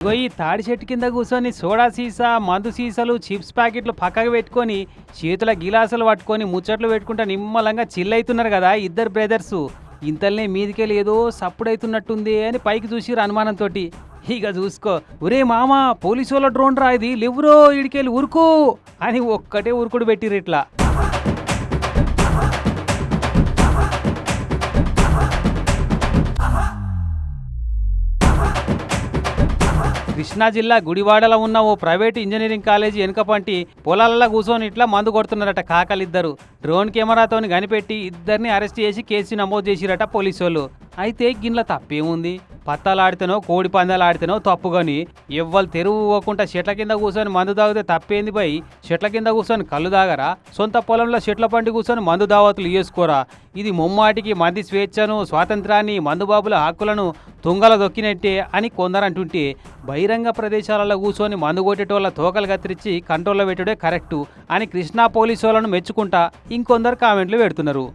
ఇగో ఈ తాడి చెట్టు కింద కూర్చొని సోడా సీసా మందు సీసాలు చిప్స్ ప్యాకెట్లు పక్కకు పెట్టుకొని చేతుల గిలాసులు పట్టుకొని ముచ్చట్లు పెట్టుకుంటా నిమ్మలంగా చిల్ అవుతున్నారు కదా ఇద్దరు బ్రదర్స్. ఇంతల్నే మీదికెళ్ళి ఏదో సప్పుడైతున్నట్టుంది అని పైకి చూసిరు అనుమానంతో. ఇక చూసుకో, ఒరే మామ పోలీసు వాళ్ళ డ్రోన్ రా ఇది, లేవురో ఇడికెళ్ళి ఉరుకు అని ఒక్కటే ఉరుకుడు పెట్టిరు ఇట్లా. కృష్ణా జిల్లా గుడివాడలో ఉన్న ఓ ప్రైవేట్ ఇంజనీరింగ్ కాలేజీ వెనుకపంటి పొలాలలో కూర్చొని ఇట్లా మందు కొడుతున్నారట కాకలిద్దరు. డ్రోన్ కెమెరాతోని కనిపెట్టి ఇద్దరిని అరెస్ట్ చేసి కేసు నమోదు చేసిరట పోలీసోళ్ళు. అయితే గిన్నెల తప్పేముంది, పత్తాలాడితేనో కోడి పందాలు ఆడితేనో తప్పుగాని ఎవ్వరు తెరువు పోకుండా చెట్ల కింద కూర్చొని మందు తాగితే తప్పేంది పోయి చెట్ల కింద కూర్చొని కళ్ళు తాగరా? సొంత పొలంలో చెట్ల పండి కూర్చొని మందు దావతులు చేసుకోరా? ఇది ముమ్మాటికి మంది స్వేచ్ఛను స్వాతంత్రాన్ని మందుబాబుల హక్కులను తుంగల దొక్కినట్టే అని కొందరు అంటుంటే, బహిరంగ ప్రదేశాలలో కూర్చొని మందు కొట్టేటోళ్ళ తోకలు కత్తిరించి కంట్రోల్లో పెట్టడే కరెక్టు అని కృష్ణా పోలీసు వాళ్ళను మెచ్చుకుంటా ఇంకొందరు కామెంట్లు పెడుతున్నారు.